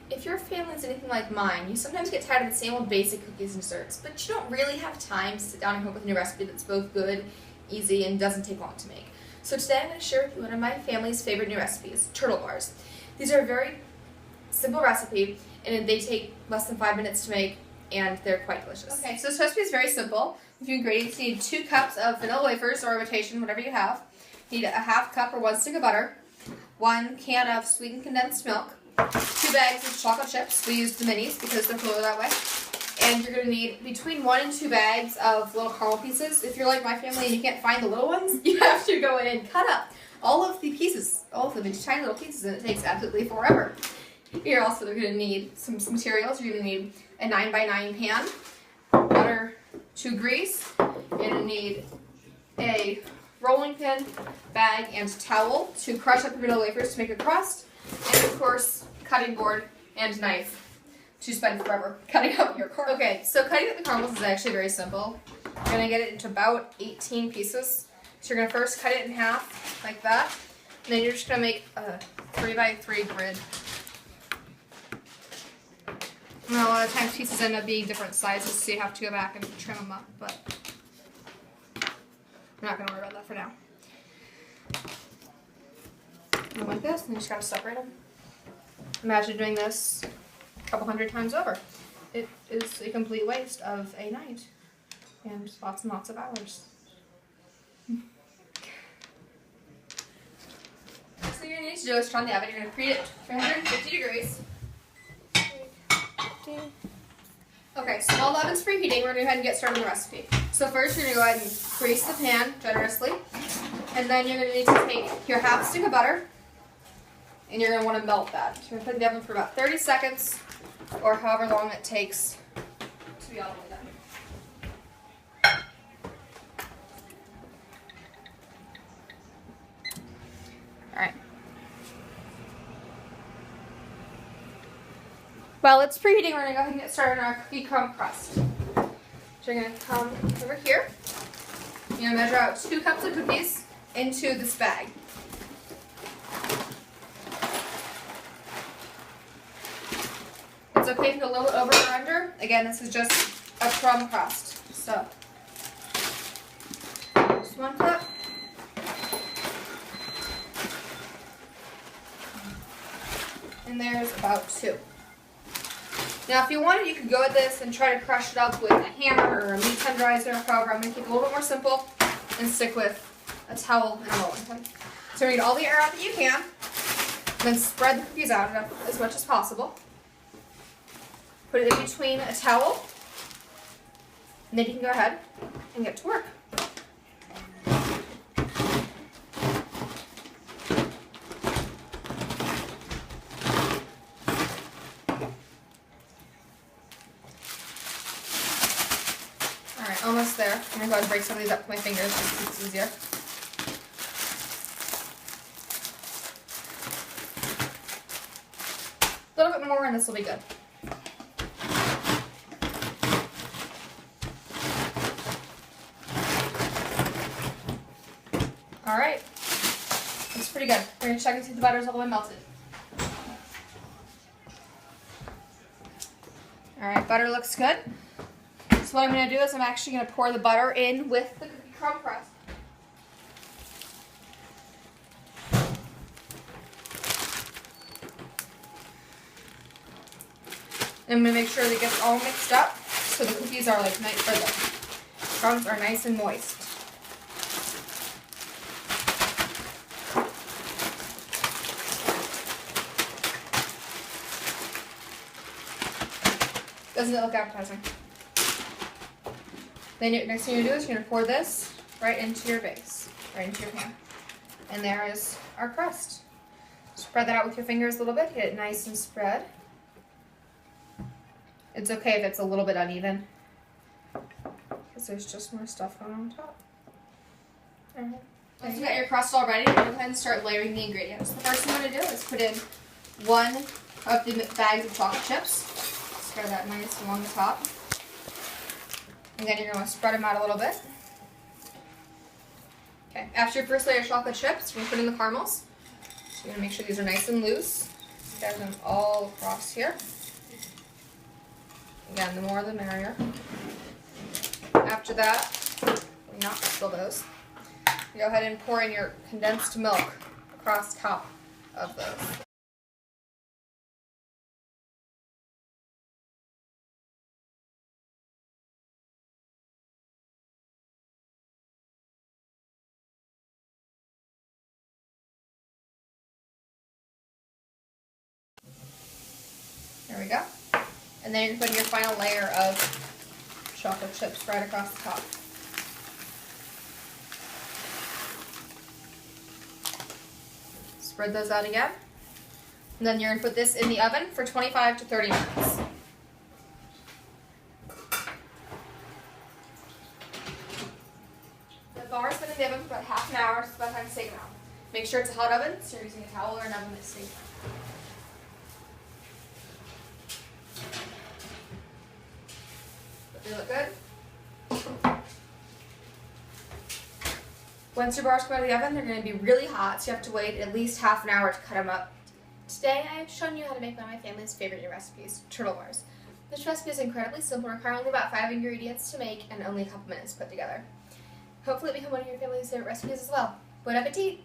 if your family's anything like mine, you sometimes get tired of the same old basic cookies and desserts, but you don't really have time to sit down and come up with a new recipe that's both good, easy, and doesn't take long to make. So today I'm going to share with you one of my family's favorite new recipes, turtle bars. These are a very simple recipe, and they take less than 5 minutes to make, and they're quite delicious. Okay, so this recipe is very simple. A few ingredients: you need 2 cups of vanilla wafers or imitation, whatever you have. You need a half cup or 1 stick of butter, 1 can of sweetened condensed milk, 2 bags of chocolate chips. We use the minis because they're fuller that way. And you're going to need between 1 and 2 bags of little caramel pieces. If you're like my family and you can't find the little ones, you have to go in and cut up all of the pieces, all of them into tiny little pieces, and it takes absolutely forever. You're also going to need some materials. You're going to need a 9x9 pan, butter to grease. You're going to need a rolling pin, bag, and towel to crush up your vanilla wafers to make a crust, and of course, cutting board and knife to spend forever cutting up your caramel. Okay, so cutting up the caramels is actually very simple. You're going to get it into about 18 pieces. So you're going to first cut it in half, like that, and then you're just going to make a 3x3 grid. And a lot of times pieces end up being different sizes, so you have to go back and trim them up, but we're not going to worry about that for now. And like this, and you just got to separate them. Imagine doing this a couple hundred times over. It is a complete waste of a night and lots of hours. So you're going to need to do is turn on the oven. You're going to preheat it to 350 degrees. Okay, so while the oven's preheating, we're going to go ahead and get started on the recipe. So first, you're going to go ahead and grease the pan generously, and then you're going to need to take your half stick of butter, and you're going to want to melt that. So you're going to put it in the oven for about 30 seconds, or however long it takes to be all the way done. Alright. While it's preheating, we're going to go ahead and get started on our cookie crumb crust. So you're going to come over here. You're going to measure out 2 cups of cookies into this bag. It's okay if you go a little bit over or under. Again, this is just a crumb crust. So, just 1 cup. And there's about 2. Now, if you wanted, you could go with this and try to crush it up with a hammer or a meat tenderizer. However, I'm going to keep it a little bit more simple and stick with a towel and a rolling pin. So we're going to get all the air out that you can, and then spread the cookies out as much as possible. Put it in between a towel, and then you can go ahead and get to work. Alright, almost there. I'm going to go ahead and break some of these up with my fingers because it's easier. A little bit more and this will be good. Alright, it's pretty good. We're going to check and see if the butter's all the way melted. Alright, butter looks good. So what I'm going to do is I'm actually going to pour the butter in with the cookie crumb crust. And I'm going to make sure that it gets all mixed up so the cookies are like nice, or the crumbs are nice and moist. Doesn't it look appetizing? Then next thing you're going to do is you're going to pour this right into your base, right into your pan. And there is our crust. Spread that out with your fingers a little bit, get it nice and spread. It's okay if it's a little bit uneven, because there's just more stuff going on top. Alright. Once you got your crust all ready, go ahead and start layering the ingredients. The first thing I'm going to do is put in 1 of the bags of chocolate chips. Spread that nice along the top. And then you're going to spread them out a little bit. Okay, after your first layer of chocolate chips, you're going to put in the caramels. So you're going to make sure these are nice and loose. Scatter them all across here. Again, the more the merrier. After that, not spill those. Go ahead and pour in your condensed milk across top of those. There we go. And then you're putting your final layer of chocolate chips right across the top. Spread those out again. And then you're going to put this in the oven for 25 to 30 minutes. The bar's been in the oven for about half an hour, so it's about time to take them out. Make sure it's a hot oven, so you're using a towel or an oven that's safe. They look good. Once your bars come out of the oven, they're going to be really hot, so you have to wait at least half an hour to cut them up. Today, I've shown you how to make one of my family's favorite new recipes, turtle bars. This recipe is incredibly simple, requiring only about 5 ingredients to make and only a couple minutes to put together. Hopefully, it will become one of your family's favorite recipes as well. Bon appetit!